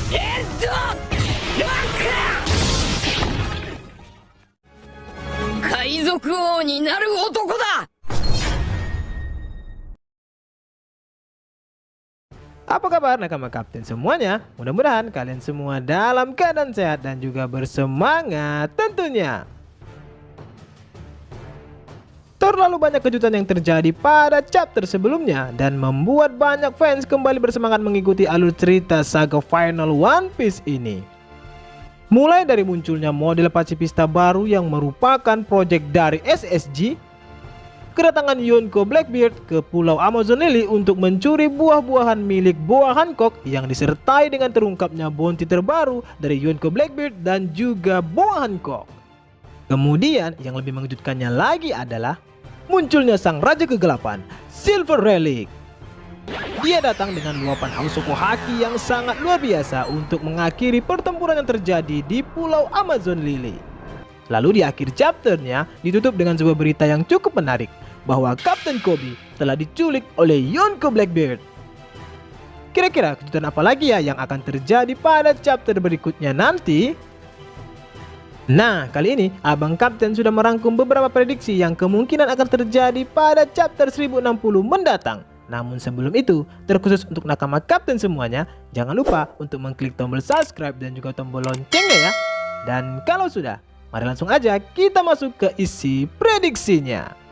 海賊王になる男だ。 Apa kabar nakama kapten semuanya? Mudah-mudahan kalian semua dalam keadaan sehat dan juga bersemangat tentunya. Terlalu banyak kejutan yang terjadi pada chapter sebelumnya dan membuat banyak fans kembali bersemangat mengikuti alur cerita saga final One Piece ini. Mulai dari munculnya model pasifista baru yang merupakan proyek dari SSG, kedatangan Yonko Blackbeard ke Pulau Amazon Lily untuk mencuri buah-buahan milik Boa Hancock yang disertai dengan terungkapnya bounty terbaru dari Yonko Blackbeard dan juga Boa Hancock. Kemudian yang lebih mengejutkannya lagi adalah munculnya sang Raja Kegelapan, Silver Relic. Dia datang dengan luapan Hausoko Haki yang sangat luar biasa untuk mengakhiri pertempuran yang terjadi di Pulau Amazon Lily. Lalu di akhir chapternya ditutup dengan sebuah berita yang cukup menarik, bahwa Kapten Koby telah diculik oleh Yonko Blackbeard. Kira-kira kejutan apa lagi ya yang akan terjadi pada chapter berikutnya nanti? Nah, kali ini Abang Kapten sudah merangkum beberapa prediksi yang kemungkinan akan terjadi pada chapter 1060 mendatang. Namun sebelum itu, terkhusus untuk nakama Kapten semuanya, jangan lupa untuk mengklik tombol subscribe dan juga tombol loncengnya ya. Dan kalau sudah, mari langsung aja kita masuk ke isi prediksinya.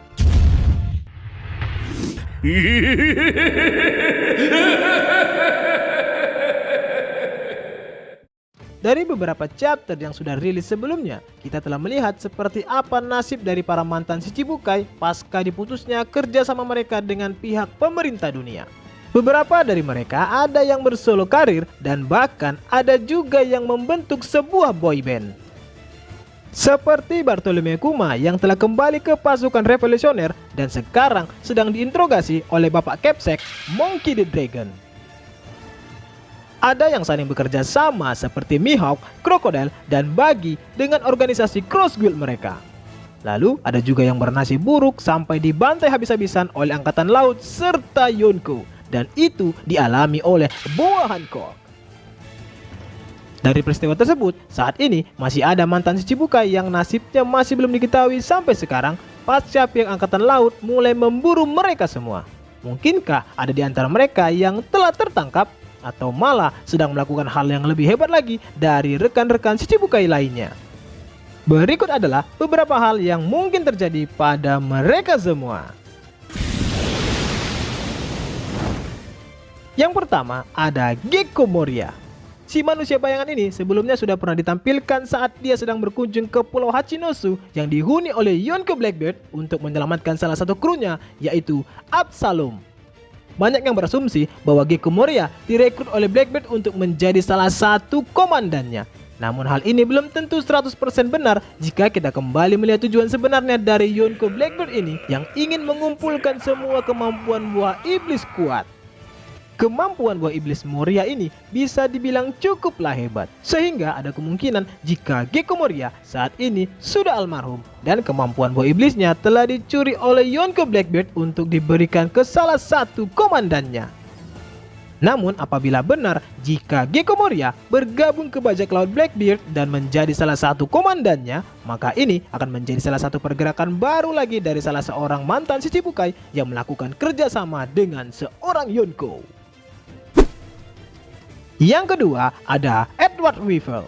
Dari beberapa chapter yang sudah rilis sebelumnya, kita telah melihat seperti apa nasib dari para mantan Shichibukai pasca diputusnya kerja sama mereka dengan pihak pemerintah dunia. Beberapa dari mereka ada yang bersolo karir dan bahkan ada juga yang membentuk sebuah boyband. Seperti Bartolome Kuma yang telah kembali ke pasukan revolusioner dan sekarang sedang diinterogasi oleh Bapak Capsek, Monkey the Dragon. Ada yang saling bekerja sama seperti Mihawk, Crocodile, dan Buggy dengan organisasi Cross Guild mereka. Lalu ada juga yang bernasib buruk sampai dibantai habis-habisan oleh Angkatan Laut serta Yonko, dan itu dialami oleh Boa Hancock. Dari peristiwa tersebut, saat ini masih ada mantan Shichibukai yang nasibnya masih belum diketahui sampai sekarang pasca pihak Angkatan Laut mulai memburu mereka semua. Mungkinkah ada di antara mereka yang telah tertangkap atau malah sedang melakukan hal yang lebih hebat lagi dari rekan-rekan Shichibukai lainnya? Berikut adalah beberapa hal yang mungkin terjadi pada mereka semua. Yang pertama ada Gekko Moria. Si manusia bayangan ini sebelumnya sudah pernah ditampilkan saat dia sedang berkunjung ke Pulau Hachinosu yang dihuni oleh Yonko Blackbeard untuk menyelamatkan salah satu krunya, yaitu Absalom. Banyak yang berasumsi bahwa Gekko Moria direkrut oleh Blackbeard untuk menjadi salah satu komandannya. Namun hal ini belum tentu 100% benar jika kita kembali melihat tujuan sebenarnya dari Yonko Blackbeard ini yang ingin mengumpulkan semua kemampuan buah iblis kuat. Kemampuan buah iblis Moria ini bisa dibilang cukuplah hebat, sehingga ada kemungkinan jika Gekko Moria saat ini sudah almarhum dan kemampuan buah iblisnya telah dicuri oleh Yonko Blackbeard untuk diberikan ke salah satu komandannya. Namun apabila benar jika Gekko Moria bergabung ke bajak laut Blackbeard dan menjadi salah satu komandannya, maka ini akan menjadi salah satu pergerakan baru lagi dari salah seorang mantan Shichibukai yang melakukan kerjasama dengan seorang Yonko. Yang kedua ada Edward Weevil.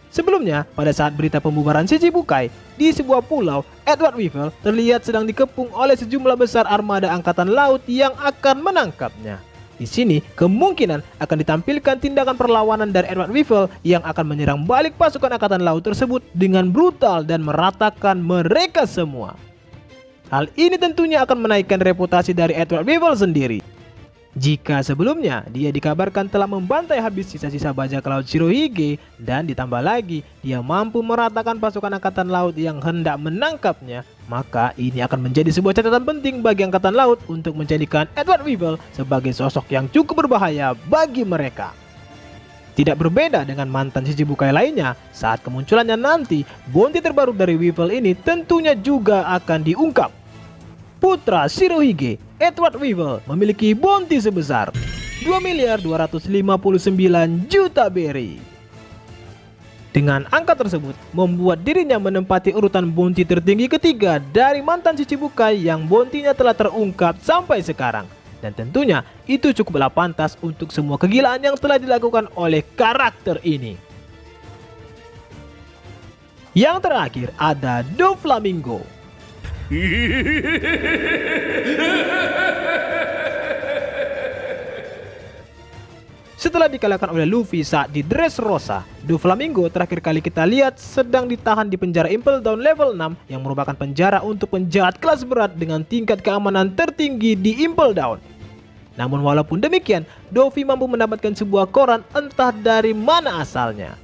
Sebelumnya, pada saat berita pembubaran Shichibukai di sebuah pulau, Edward Weevil terlihat sedang dikepung oleh sejumlah besar armada angkatan laut yang akan menangkapnya. Di sini kemungkinan akan ditampilkan tindakan perlawanan dari Edward Weevil yang akan menyerang balik pasukan angkatan laut tersebut dengan brutal dan meratakan mereka semua. Hal ini tentunya akan menaikkan reputasi dari Edward Weevil sendiri. Jika sebelumnya dia dikabarkan telah membantai habis sisa-sisa bajak laut Shirohige dan ditambah lagi dia mampu meratakan pasukan angkatan laut yang hendak menangkapnya, maka ini akan menjadi sebuah catatan penting bagi angkatan laut untuk menjadikan Edward Weevil sebagai sosok yang cukup berbahaya bagi mereka. Tidak berbeda dengan mantan Shichibukai lainnya, saat kemunculannya nanti, bounty terbaru dari Weevil ini tentunya juga akan diungkap. Putra Shirohige, Edward Weevil memiliki bounty sebesar 2.259 juta berry. Dengan angka tersebut, membuat dirinya menempati urutan bounty tertinggi ketiga dari mantan Shichibukai yang bounty-nya telah terungkap sampai sekarang. Dan tentunya itu cukuplah pantas untuk semua kegilaan yang telah dilakukan oleh karakter ini. Yang terakhir ada Doflamingo. Setelah dikalahkan oleh Luffy saat di Dressrosa, Doflamingo terakhir kali kita lihat sedang ditahan di penjara Impel Down level 6 yang merupakan penjara untuk penjahat kelas berat dengan tingkat keamanan tertinggi di Impel Down. Namun walaupun demikian, Doffy mampu mendapatkan sebuah koran entah dari mana asalnya.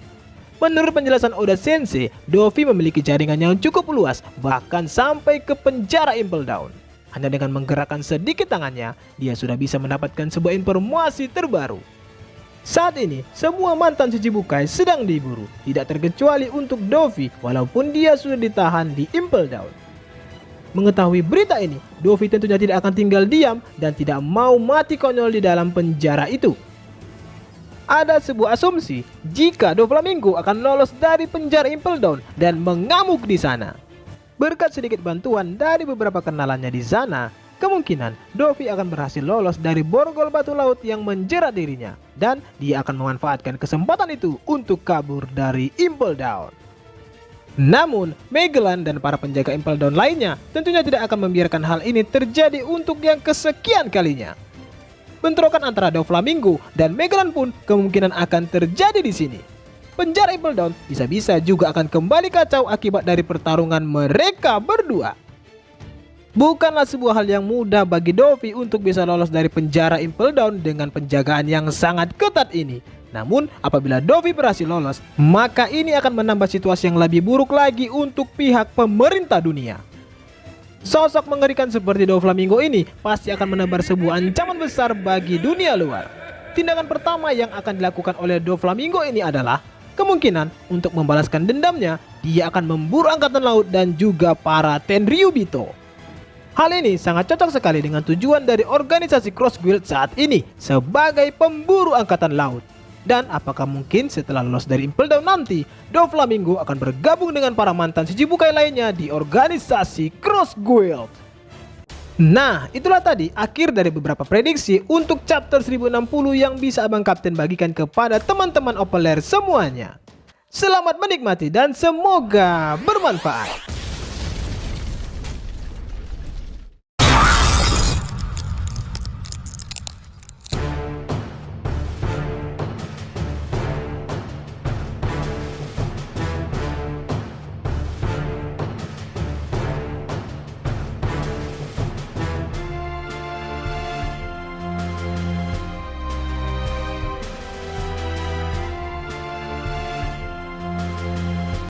Menurut penjelasan Oda Sensei, Doffy memiliki jaringan yang cukup luas bahkan sampai ke penjara Impel Down. Hanya dengan menggerakkan sedikit tangannya, dia sudah bisa mendapatkan sebuah informasi terbaru. Saat ini, semua mantan Shichibukai sedang diburu, tidak terkecuali untuk Doffy walaupun dia sudah ditahan di Impel Down. Mengetahui berita ini, Doffy tentunya tidak akan tinggal diam dan tidak mau mati konyol di dalam penjara itu. Ada sebuah asumsi jika Doflamingo akan lolos dari penjara Impel Down dan mengamuk di sana. Berkat sedikit bantuan dari beberapa kenalannya di sana, kemungkinan Doffy akan berhasil lolos dari borgol batu laut yang menjerat dirinya, dan dia akan memanfaatkan kesempatan itu untuk kabur dari Impel Down. Namun, Magellan dan para penjaga Impel Down lainnya tentunya tidak akan membiarkan hal ini terjadi untuk yang kesekian kalinya. Bentrokan antara Doflamingo dan Magellan pun kemungkinan akan terjadi di sini. Penjara Impel Down bisa-bisa juga akan kembali kacau akibat dari pertarungan mereka berdua. Bukanlah sebuah hal yang mudah bagi Doffy untuk bisa lolos dari penjara Impel Down dengan penjagaan yang sangat ketat ini. Namun, apabila Doffy berhasil lolos, maka ini akan menambah situasi yang lebih buruk lagi untuk pihak pemerintah dunia. Sosok mengerikan seperti Doflamingo ini pasti akan menebar sebuah ancaman besar bagi dunia luar. Tindakan pertama yang akan dilakukan oleh Doflamingo ini adalah kemungkinan untuk membalaskan dendamnya. Dia akan memburu angkatan laut dan juga para Tenryubito. Hal ini sangat cocok sekali dengan tujuan dari organisasi Cross Guild saat ini sebagai pemburu angkatan laut. Dan apakah mungkin setelah lolos dari Impel Down nanti, Doflamingo akan bergabung dengan para mantan Shichibukai lainnya di organisasi Cross Guild? Nah, itulah tadi akhir dari beberapa prediksi untuk chapter 1060 yang bisa Abang Kapten bagikan kepada teman-teman Opeler semuanya. Selamat menikmati dan semoga bermanfaat.